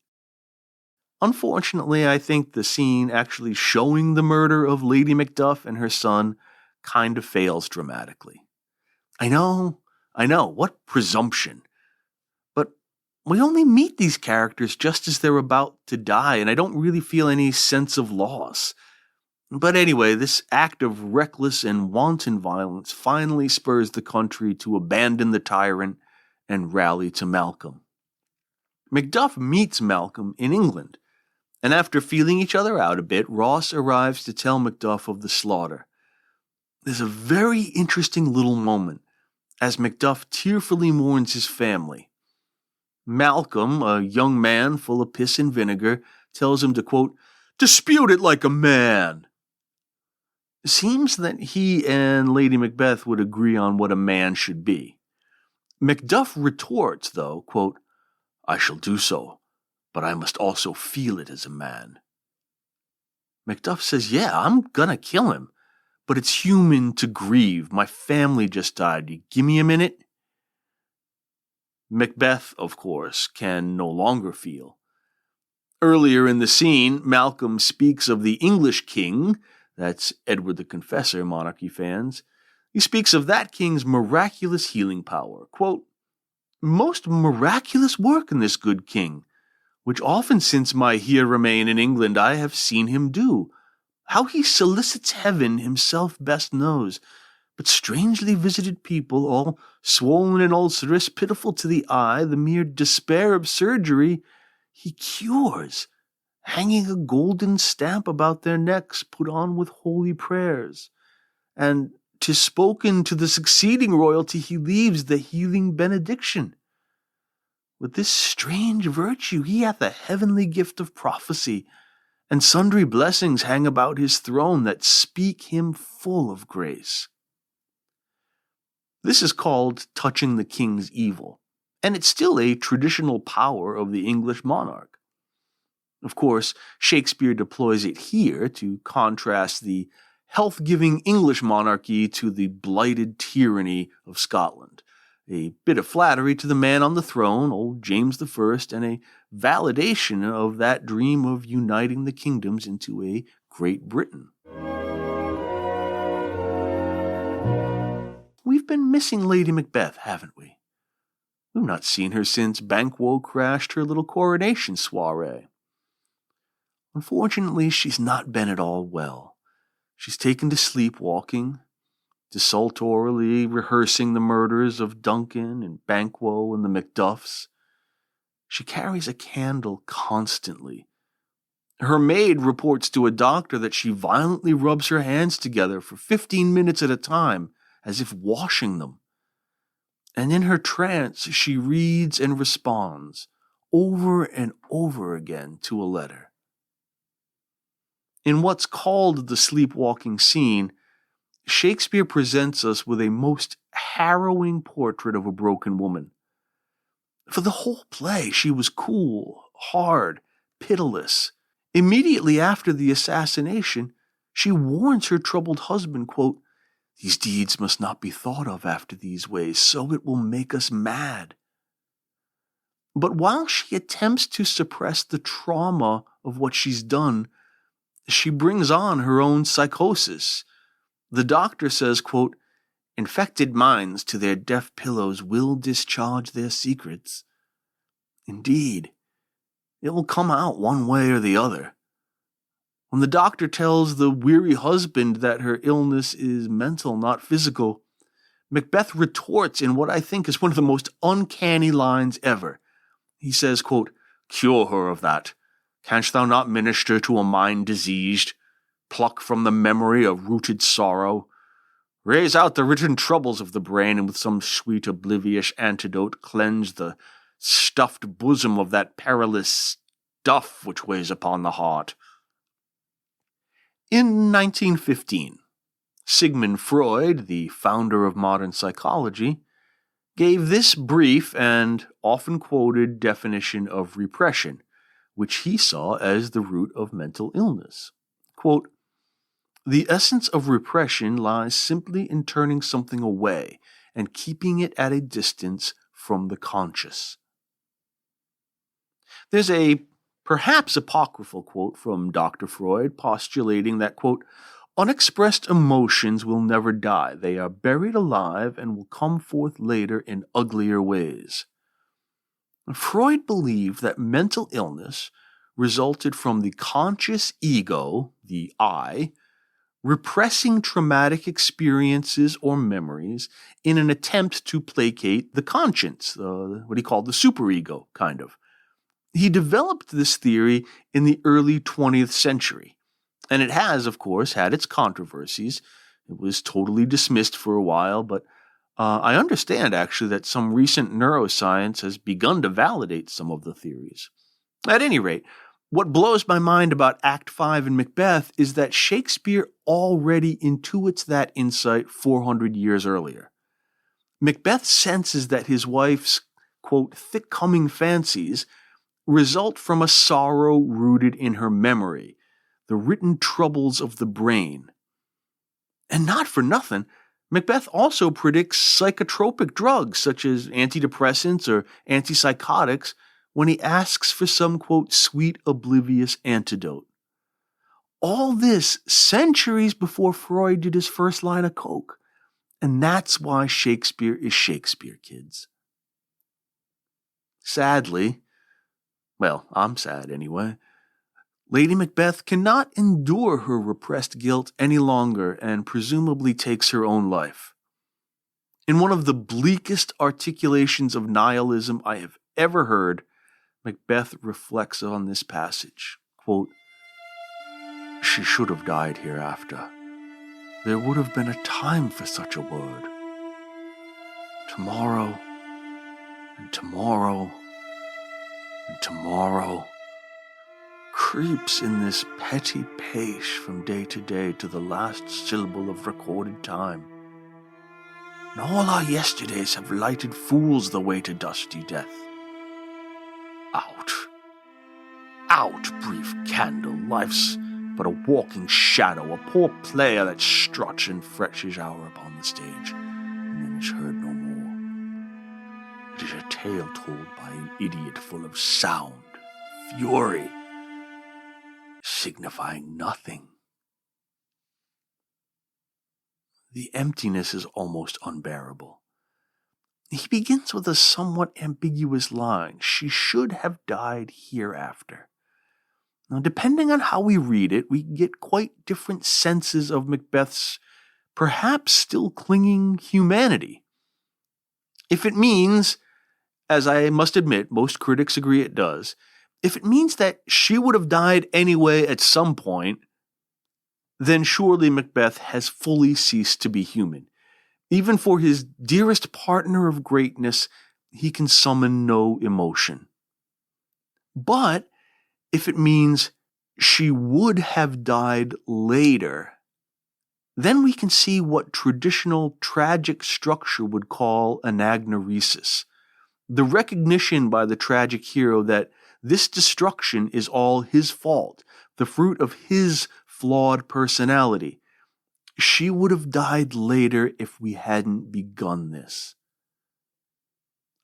Unfortunately, I think the scene actually showing the murder of Lady Macduff and her son kind of fails dramatically. I know, what presumption. But we only meet these characters just as they're about to die, and I don't really feel any sense of loss. But anyway, this act of reckless and wanton violence finally spurs the country to abandon the tyrant and rally to Malcolm. Macduff meets Malcolm in England, and after feeling each other out a bit, Ross arrives to tell Macduff of the slaughter. There's a very interesting little moment as Macduff tearfully mourns his family. Malcolm, a young man full of piss and vinegar, tells him to, quote, "Dispute it like a man." It seems that he and Lady Macbeth would agree on what a man should be. Macduff retorts, though, quote, "I shall do so, but I must also feel it as a man." Macduff says, "Yeah, I'm gonna kill him, but it's human to grieve. My family just died. You give me a minute?" Macbeth, of course, can no longer feel. Earlier in the scene, Malcolm speaks of the English king, that's Edward the Confessor, monarchy fans. He speaks of that king's miraculous healing power. Quote, "Most miraculous work in this good king, which often since my here remain in England I have seen him do. How he solicits heaven himself best knows. But strangely visited people, all swollen and ulcerous, pitiful to the eye, the mere despair of surgery, he cures, hanging a golden stamp about their necks, put on with holy prayers. And 'tis spoken to the succeeding royalty he leaves the healing benediction. With this strange virtue he hath a heavenly gift of prophecy, and sundry blessings hang about his throne that speak him full of grace." This is called touching the king's evil, and it's still a traditional power of the English monarch. Of course, Shakespeare deploys it here to contrast the health-giving English monarchy to the blighted tyranny of Scotland. A bit of flattery to the man on the throne, old James I, and a validation of that dream of uniting the kingdoms into a Great Britain. We've been missing Lady Macbeth, haven't we? We've not seen her since Banquo crashed her little coronation soiree. Unfortunately, she's not been at all well. She's taken to sleepwalking, desultorily rehearsing the murders of Duncan and Banquo and the Macduffs. She carries a candle constantly. Her maid reports to a doctor that she violently rubs her hands together for 15 minutes at a time, as if washing them. And in her trance, she reads and responds over and over again to a letter. In what's called the sleepwalking scene, Shakespeare presents us with a most harrowing portrait of a broken woman. For the whole play, she was cool, hard, pitiless. Immediately after the assassination, she warns her troubled husband, quote, "These deeds must not be thought of after these ways, so it will make us mad." But while she attempts to suppress the trauma of what she's done, she brings on her own psychosis. The doctor says, quote, "Infected minds to their deaf pillows will discharge their secrets." Indeed, it will come out one way or the other. When the doctor tells the weary husband that her illness is mental, not physical, Macbeth retorts in what I think is one of the most uncanny lines ever. He says, quote, "Cure her of that. Canst thou not minister to a mind diseased? Pluck from the memory a rooted sorrow? Raise out the written troubles of the brain, and with some sweet oblivious antidote cleanse the stuffed bosom of that perilous stuff which weighs upon the heart." In 1915, Sigmund Freud, the founder of modern psychology, gave this brief and often quoted definition of repression, which he saw as the root of mental illness. Quote, "The essence of repression lies simply in turning something away and keeping it at a distance from the conscious. There's a perhaps apocryphal quote from Dr. Freud postulating that, quote, unexpressed emotions will never die. They are buried alive and will come forth later in uglier ways. Freud believed that mental illness resulted from the conscious ego, the I, repressing traumatic experiences or memories in an attempt to placate the conscience, what he called the superego, kind of. He developed this theory in the early 20th century, and it has, of course, had its controversies. It was totally dismissed for a while, but I understand, actually, that some recent neuroscience has begun to validate some of the theories. At any rate, what blows my mind about Act 5 in Macbeth is that Shakespeare already intuits that insight 400 years earlier. Macbeth senses that his wife's, quote, thick-coming fancies result from a sorrow rooted in her memory, the written troubles of the brain. And not for nothing, Macbeth also predicts psychotropic drugs such as antidepressants or antipsychotics when he asks for some, quote, sweet oblivious antidote. All this centuries before Freud did his first line of coke. And that's why Shakespeare is Shakespeare, kids. Sadly, well, I'm sad anyway, Lady Macbeth cannot endure her repressed guilt any longer and presumably takes her own life. In one of the bleakest articulations of nihilism I have ever heard, Macbeth reflects on this passage. Quote, she should have died hereafter. There would have been a time for such a word. Tomorrow, and tomorrow, and tomorrow creeps in this petty pace from day to day to the last syllable of recorded time. And all our yesterdays have lighted fools the way to dusty death. Out. Out, brief candle. Life's but a walking shadow, a poor player that struts and frets his hour upon the stage, and then is heard no more. It is a tale told by an idiot full of sound, fury, signifying nothing. The emptiness is almost unbearable. He begins with a somewhat ambiguous line, she should have died hereafter. Now, depending on how we read it, we get quite different senses of Macbeth's perhaps still clinging humanity. If it means, as I must admit, most critics agree it does, if it means that she would have died anyway at some point, then surely Macbeth has fully ceased to be human. Even for his dearest partner of greatness, he can summon no emotion. But if it means she would have died later, then we can see what traditional tragic structure would call anagnoresis, the recognition by the tragic hero that this destruction is all his fault, the fruit of his flawed personality. She would have died later if we hadn't begun this.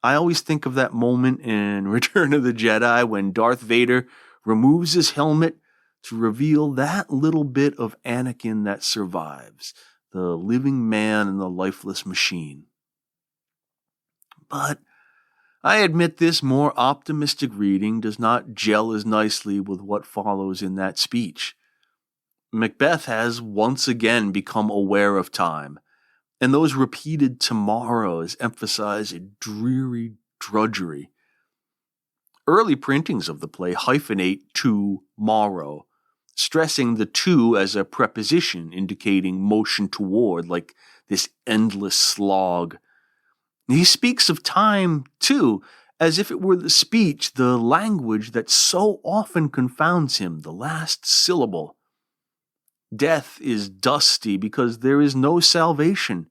I always think of that moment in Return of the Jedi when Darth Vader removes his helmet to reveal that little bit of Anakin that survives, the living man and the lifeless machine. But I admit this more optimistic reading does not gel as nicely with what follows in that speech. Macbeth has once again become aware of time, and those repeated tomorrows emphasize a dreary drudgery. Early printings of the play hyphenate to-morrow, stressing the to as a preposition indicating motion toward, like this endless slog. He speaks of time, too, as if it were the speech, the language that so often confounds him, the last syllable. Death is dusty because there is no salvation.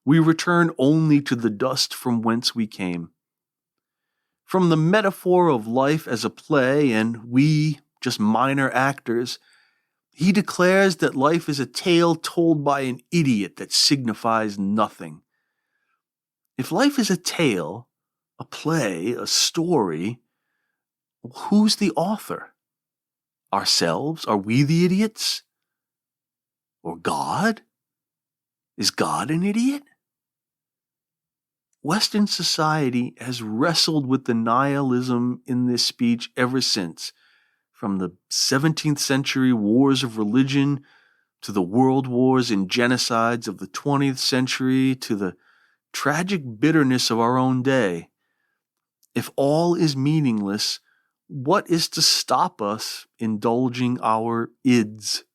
We return only to the dust from whence we came. From the metaphor of life as a play and we, just minor actors, he declares that life is a tale told by an idiot that signifies nothing. If life is a tale, a play, a story, who's the author? Ourselves? Are we the idiots? Or God? Is God an idiot? Western society has wrestled with the nihilism in this speech ever since, from the 17th century wars of religion to the world wars and genocides of the 20th century to the tragic bitterness of our own day. If all is meaningless, what is to stop us indulging our ids?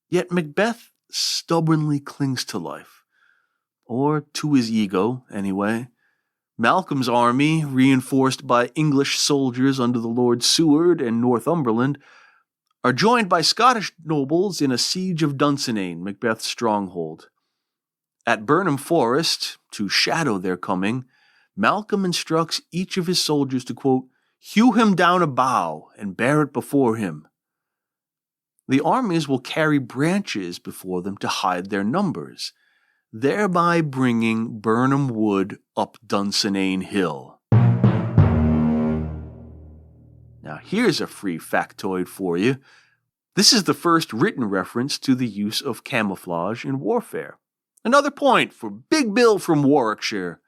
Yet Macbeth stubbornly clings to life, or to his ego, anyway. Malcolm's army, reinforced by English soldiers under the Lord Seward and Northumberland, are joined by Scottish nobles in a siege of Dunsinane, Macbeth's stronghold. At Burnham Forest, to shadow their coming, Malcolm instructs each of his soldiers to, quote, hew him down a bough and bear it before him. The armies will carry branches before them to hide their numbers, thereby bringing Burnham Wood up Dunsinane Hill. Now here's a free factoid for you. This is the first written reference to the use of camouflage in warfare. Another point for Big Bill from Warwickshire.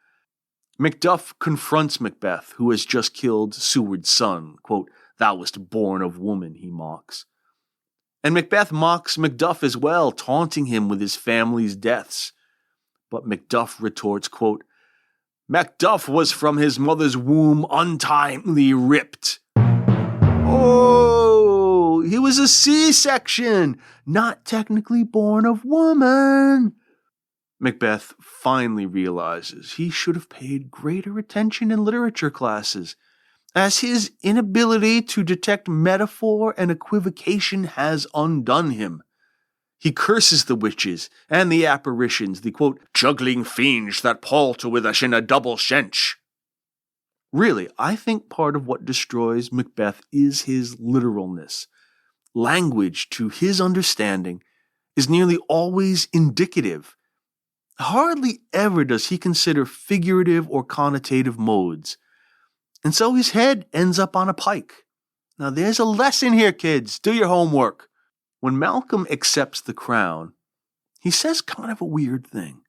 Macduff confronts Macbeth, who has just killed Seward's son. Quote, thou wast born of woman, he mocks. And Macbeth mocks Macduff as well, taunting him with his family's deaths. But Macduff retorts, quote, Macduff was from his mother's womb untimely ripped. Oh, he was a C-section, not technically born of woman. Macbeth finally realizes he should have paid greater attention in literature classes, as his inability to detect metaphor and equivocation has undone him. He curses the witches and the apparitions, the, quote, juggling fiends that palter with us in a double sense. Really, I think part of what destroys Macbeth is his literalness. Language, to his understanding, is nearly always indicative. Hardly ever does he consider figurative or connotative modes. And so his head ends up on a pike. Now there's a lesson here, kids. Do your homework. When Malcolm accepts the crown, he says kind of a weird thing.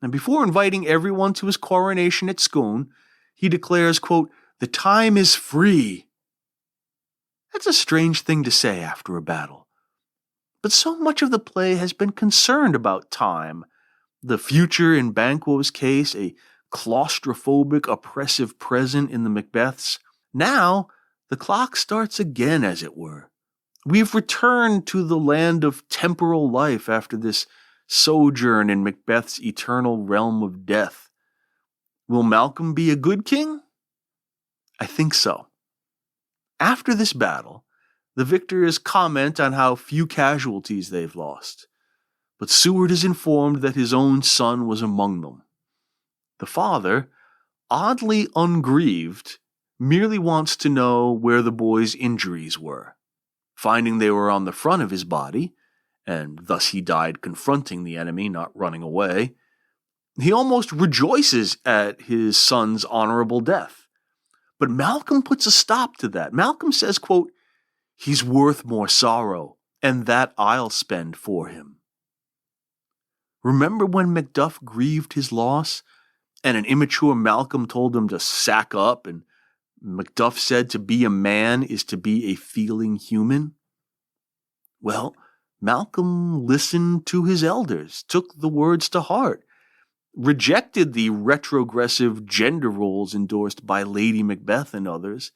And before inviting everyone to his coronation at Scone, he declares, quote, the time is free. That's a strange thing to say after a battle. But so much of the play has been concerned about time. The future in Banquo's case, a claustrophobic, oppressive present in the Macbeths. Now, the clock starts again, as it were. We've returned to the land of temporal life after this sojourn in Macbeth's eternal realm of death. Will Malcolm be a good king? I think so. After this battle, the victors comment on how few casualties they've lost. But Seward is informed that his own son was among them. The father, oddly ungrieved, merely wants to know where the boy's injuries were. Finding they were on the front of his body, and thus he died confronting the enemy, not running away, he almost rejoices at his son's honorable death. But Malcolm puts a stop to that. Malcolm says, quote, he's worth more sorrow, and that I'll spend for him. Remember when Macduff grieved his loss, and an immature Malcolm told him to sack up, and Macduff said to be a man is to be a feeling human? Well, Malcolm listened to his elders, took the words to heart, rejected the retrogressive gender roles endorsed by Lady Macbeth and others,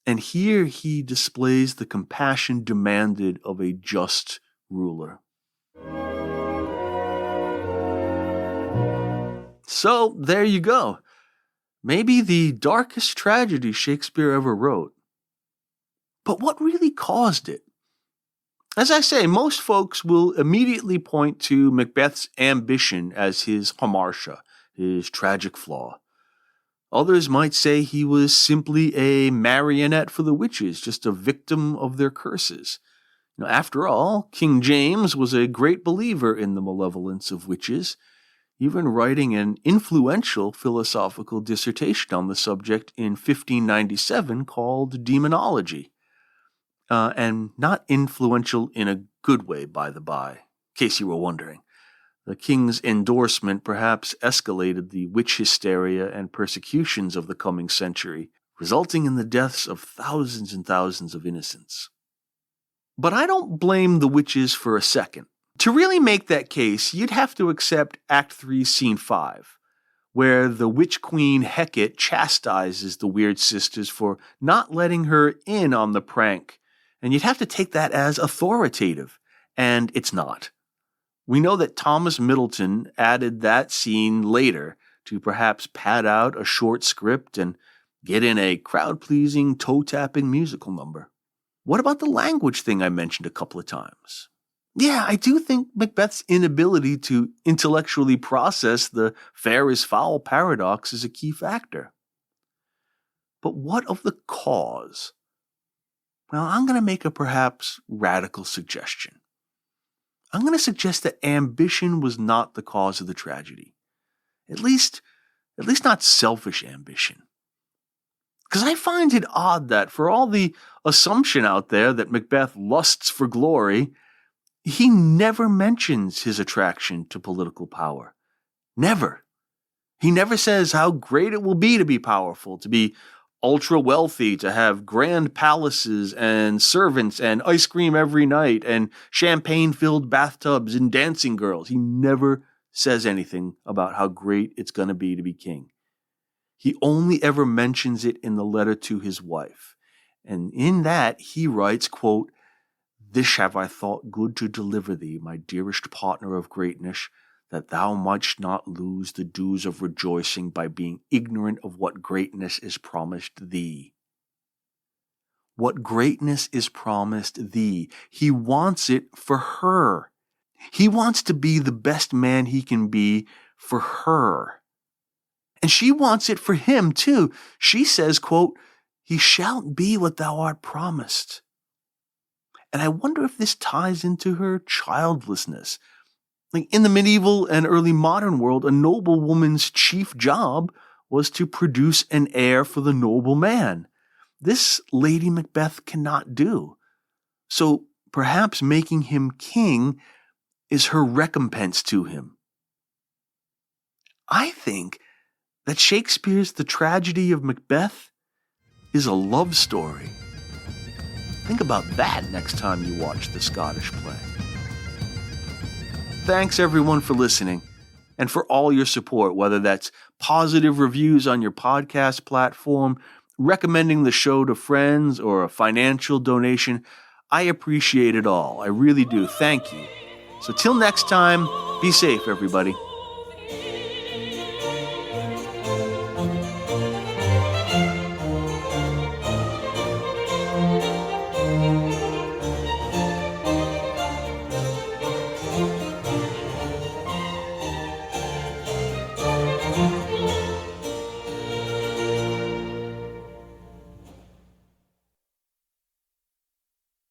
and here he displays the compassion demanded of a just ruler. So, there you go. Maybe the darkest tragedy Shakespeare ever wrote. But what really caused it? As I say, most folks will immediately point to Macbeth's ambition as his hamartia, his tragic flaw. Others might say he was simply a marionette for the witches, just a victim of their curses. After all, King James was a great believer in the malevolence of witches. even writing an influential philosophical dissertation on the subject in 1597 called Demonology. And not influential in a good way, by the by, in case you were wondering. The king's endorsement perhaps escalated the witch hysteria and persecutions of the coming century, resulting in the deaths of thousands and thousands of innocents. But I don't blame the witches for a second. To really make that case, you'd have to accept Act 3, Scene 5, where the witch queen Hecate chastises the weird sisters for not letting her in on the prank, and you'd have to take that as authoritative, and it's not. We know that Thomas Middleton added that scene later to perhaps pad out a short script and get in a crowd-pleasing, toe-tapping musical number. What about the language thing I mentioned a couple of times? Yeah, I do think Macbeth's inability to intellectually process the fair is foul paradox is a key factor. But what of the cause? Well, I'm going to make a perhaps radical suggestion. I'm going to suggest that ambition was not the cause of the tragedy. At least not selfish ambition. Because I find it odd that for all the assumption out there that Macbeth lusts for glory, he never mentions his attraction to political power. Never. He never says how great it will be to be powerful, to be ultra wealthy, to have grand palaces and servants and ice cream every night and champagne-filled bathtubs and dancing girls. He never says anything about how great it's going to be king. He only ever mentions it in the letter to his wife. And in that, he writes, quote, "This have I thought good to deliver thee, my dearest partner of greatness, that thou mightst not lose the dues of rejoicing by being ignorant of what greatness is promised thee." What greatness is promised thee. He wants it for her. He wants to be the best man he can be for her. And she wants it for him too. She says, quote, "He shalt be what thou art promised." And I wonder if this ties into her childlessness. Like in the medieval and early modern world, a noblewoman's chief job was to produce an heir for the noble man. This Lady Macbeth cannot do. So perhaps making him king is her recompense to him. I think that Shakespeare's The Tragedy of Macbeth is a love story. Think about that next time you watch the Scottish play. Thanks everyone for listening and for all your support, whether that's positive reviews on your podcast platform, recommending the show to friends, or a financial donation. I appreciate it all. I really do. Thank you. So till next time, be safe, everybody.